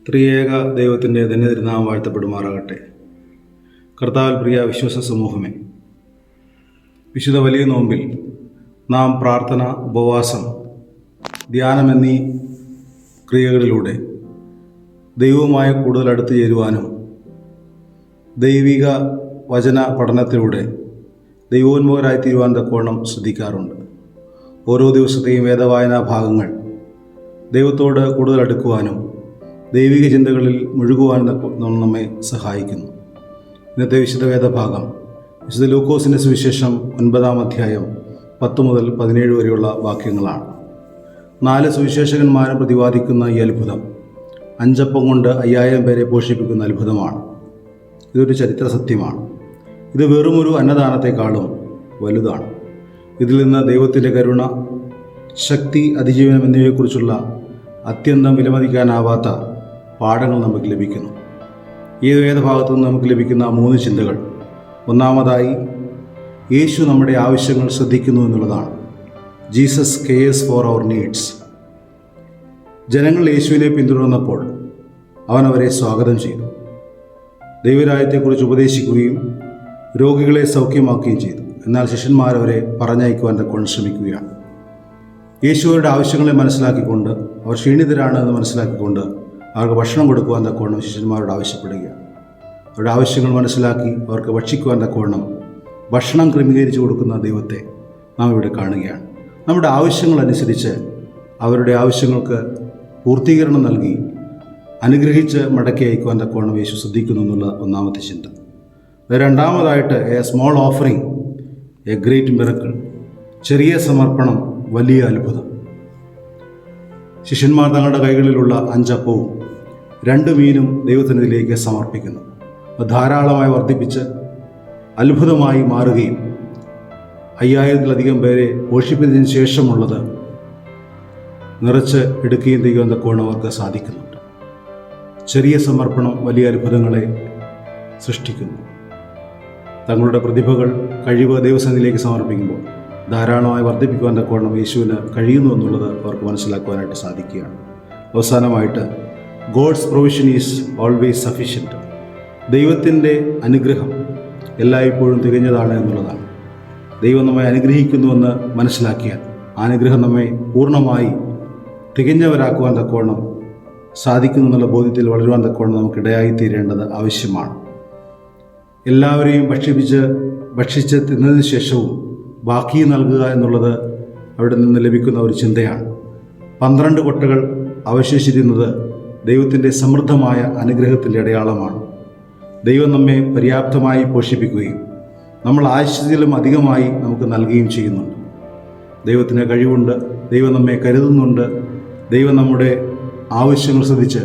ത്രിയേക ദൈവത്തിൻ്റെ ധന്യതിരുനാമം വാഴ്ത്തപ്പെടുമാറാകട്ടെ. കർത്താവിൽ പ്രിയ വിശ്വാസ സമൂഹമേ, വിശുദ്ധ വലിയ നോമ്പിൽ നാം പ്രാർത്ഥന, ഉപവാസം, ധ്യാനം എന്നീ ക്രിയകളിലൂടെ ദൈവവുമായി കൂടുതൽ അടുത്തു ചേരുവാനും ദൈവിക വചന പഠനത്തിലൂടെ ദൈവോന്മുഖരായിത്തീരുവാൻ തക്കവണ്ണം ശ്രദ്ധിക്കാറുണ്ട്. ഓരോ ദിവസത്തെയും വേദവായനാ ഭാഗങ്ങൾ ദൈവത്തോട് കൂടുതൽ അടുക്കുവാനും ദൈവിക ചിന്തകളിൽ മുഴുകുവാനും നമ്മെ സഹായിക്കുന്നു. ഇന്നത്തെ വിശുദ്ധ വേദഭാഗം വിശുദ്ധ ലൂക്കോസിൻ്റെ സുവിശേഷം 9-ാം അധ്യായം 10 മുതൽ 17 വരെയുള്ള വാക്യങ്ങളാണ്. 4 സുവിശേഷകന്മാരും പ്രതിപാദിക്കുന്ന ഈ അത്ഭുതം 5 അപ്പം കൊണ്ട് 5000 പേരെ പോഷിപ്പിക്കുന്ന അത്ഭുതമാണ്. ഇതൊരു ചരിത്ര സത്യമാണ്. ഇത് വെറുമൊരു അന്നദാനത്തെക്കാളും വലുതാണ്. ഇതിൽ നിന്ന് ദൈവത്തിൻ്റെ കരുണ, ശക്തി, അതിജീവനം എന്നിവയെക്കുറിച്ചുള്ള അത്യന്തം വിലമതിക്കാനാവാത്ത പാഠങ്ങൾ നമുക്ക് ലഭിക്കുന്നു. ഈ വേദഭാഗത്തു നിന്ന് നമുക്ക് ലഭിക്കുന്ന 3 ചിന്തകൾ: ഒന്നാമതായി, യേശു നമ്മുടെ ആവശ്യങ്ങൾ ശ്രദ്ധിക്കുന്നു എന്നുള്ളതാണ്. Jesus cares for our needs. ജനങ്ങൾ യേശുവിനെ പിന്തുടർന്നപ്പോൾ അവൻ അവരെ സ്വാഗതം ചെയ്തു. ദൈവരാജ്യത്തെക്കുറിച്ച് ഉപദേശിക്കുകയും രോഗികളെ സൗഖ്യമാക്കുകയും ചെയ്തു. എന്നാൽ ശിഷ്യന്മാരവരെ പറഞ്ഞയക്കുവാൻ തക്കവണ്ണം ശ്രമിക്കുകയാണ്. യേശു അവരുടെ ആവശ്യങ്ങളെ മനസ്സിലാക്കിക്കൊണ്ട്, അവർ ക്ഷീണിതരാണ് എന്ന് മനസ്സിലാക്കിക്കൊണ്ട് അവർക്ക് ഭക്ഷണം കൊടുക്കുവാൻ തക്കവണ്ണം ശിഷ്യന്മാരോട് ആവശ്യപ്പെടുകയാണ്. അവരുടെ ആവശ്യങ്ങൾ മനസ്സിലാക്കി അവർക്ക് ഭക്ഷിക്കുവാൻ തക്കവണ്ണം ഭക്ഷണം ക്രമീകരിച്ചു കൊടുക്കുന്ന ദൈവത്തെ നാം ഇവിടെ കാണുകയാണ്. നമ്മുടെ ആവശ്യങ്ങളനുസരിച്ച് അവരുടെ ആവശ്യങ്ങൾക്ക് പൂർത്തീകരണം നൽകി അനുഗ്രഹിച്ച് മടക്കി അയക്കുവാൻ തക്കവണ്ണം യേശു ശ്രദ്ധിക്കുന്നു എന്നുള്ള ഒന്നാമത്തെ ചിന്ത. രണ്ടാമതായിട്ട്, A small offering A great miracle. ചെറിയ സമർപ്പണം, വലിയ അത്ഭുതം. ശിഷ്യന്മാർ തങ്ങളുടെ കൈകളിലുള്ള 5 അപ്പവും 2 മീനും ദൈവത്തിനെതിലേക്ക് സമർപ്പിക്കുന്നു. ധാരാളമായി വർദ്ധിപ്പിച്ച് അത്ഭുതമായി മാറുകയും 5000-ത്തിലധികം പേരെ പോഷിപ്പിച്ചതിന് ശേഷമുള്ളത് നിറച്ച് എടുക്കുകയും ചെയ്യുവാൻ തക്കവണ്ണം അവർക്ക് സാധിക്കുന്നുണ്ട്. ചെറിയ സമർപ്പണം വലിയ അത്ഭുതങ്ങളെ സൃഷ്ടിക്കുന്നു. തങ്ങളുടെ പ്രതിഭകൾ, കഴിവ് ദൈവസന്നിധിയിലേക്ക് സമർപ്പിക്കുമ്പോൾ ധാരാളമായി വർദ്ധിപ്പിക്കുവാൻ തക്കവണ്ണം യേശുവിന് കഴിയുന്നു എന്നുള്ളത് അവർക്ക് മനസ്സിലാക്കുവാനായിട്ട് സാധിക്കുകയാണ്. അവസാനമായിട്ട്, God's provision is always sufficient. ദൈവത്തിൻ്റെ അനുഗ്രഹം എല്ലായ്പ്പോഴും തികഞ്ഞതാണ് എന്നുള്ളതാണ്. ദൈവം നമ്മെ അനുഗ്രഹിക്കുന്നുവെന്ന് മനസ്സിലാക്കിയാൽ ആ അനുഗ്രഹം നമ്മെ പൂർണ്ണമായി തികഞ്ഞവരാക്കുവാൻ തക്കവണ്ണം സാധിക്കുന്നു എന്നുള്ള ബോധ്യത്തിൽ വളരുവാൻ തക്കവണ്ണം നമുക്കിടയായി തീരേണ്ടത് ആവശ്യമാണ്. എല്ലാവരെയും ഭക്ഷിച്ച് തിന്നതിന് ശേഷവും ബാക്കി നൽകുക എന്നുള്ളത് അവിടെ നിന്ന് ലഭിക്കുന്ന ഒരു ചിന്തയാണ്. 12 കൊട്ടകൾ അവശേഷിച്ചിരുന്നത് ദൈവത്തിൻ്റെ സമൃദ്ധമായ അനുഗ്രഹത്തിൻ്റെ അടയാളമാണ്. ദൈവം നമ്മെ പര്യാപ്തമായി പോഷിപ്പിക്കുകയും നമ്മൾ ആവശ്യത്തിലും അധികമായി നമുക്ക് നൽകുകയും ചെയ്യുന്നുണ്ട്. ദൈവത്തിന് കഴിവുണ്ട്. ദൈവം നമ്മെ കരുതുന്നുണ്ട്. ദൈവം നമ്മുടെ ആവശ്യങ്ങൾ ശ്രദ്ധിച്ച്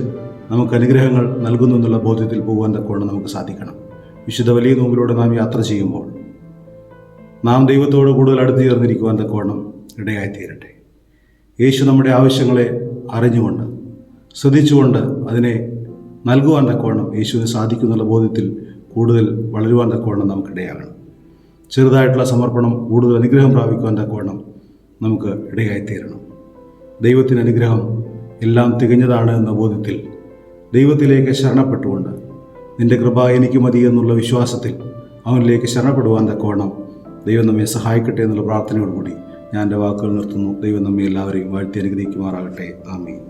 നമുക്ക് അനുഗ്രഹങ്ങൾ നൽകുന്നു എന്നുള്ള ബോധ്യത്തിൽ പോകുവാൻ തക്കവണ്ണം നമുക്ക് സാധിക്കണം. വിശുദ്ധ വലിയ നോമ്പിലൂടെ നാം യാത്ര ചെയ്യുമ്പോൾ നാം ദൈവത്തോട് കൂടുതൽ അടുത്ത് ചേർന്നിരിക്കുവാൻ തക്കവണ്ണം ഇടയായിത്തീരട്ടെ. യേശു നമ്മുടെ ആവശ്യങ്ങളെ അറിഞ്ഞുകൊണ്ട്, ശ്രദ്ധിച്ചുകൊണ്ട് അതിനെ നൽകുവാൻ തക്കവണ്ണം യേശുവിന് സാധിക്കുന്നുള്ള ബോധ്യത്തിൽ കൂടുതൽ വളരുവാൻ തക്കവണ്ണം നമുക്കിടയാകണം. ചെറുതായിട്ടുള്ള സമർപ്പണം കൂടുതൽ അനുഗ്രഹം പ്രാപിക്കുവാൻ തക്കവണ്ണം നമുക്ക് ഇടയായിത്തീരണം. ദൈവത്തിൻ്റെ അനുഗ്രഹം എല്ലാം തികഞ്ഞതാണ് എന്ന ബോധ്യത്തിൽ ദൈവത്തിലേക്ക് ശരണപ്പെട്ടുകൊണ്ട്, നിൻ്റെ കൃപ എനിക്ക് മതി എന്നുള്ള വിശ്വാസത്തിൽ അവനിലേക്ക് ശരണപ്പെടുവാൻ തക്കവണ്ണം ദൈവം നമ്മെ സഹായിക്കട്ടെ എന്നുള്ള പ്രാർത്ഥനയോടുകൂടി ഞാൻ എൻ്റെ വാക്കുകൾ നിർത്തുന്നു. ദൈവം നമ്മെ എല്ലാവരെയും വാഴ്ത്തി അനുഗ്രഹിക്കുമാറാകട്ടെ. ആമീൻ.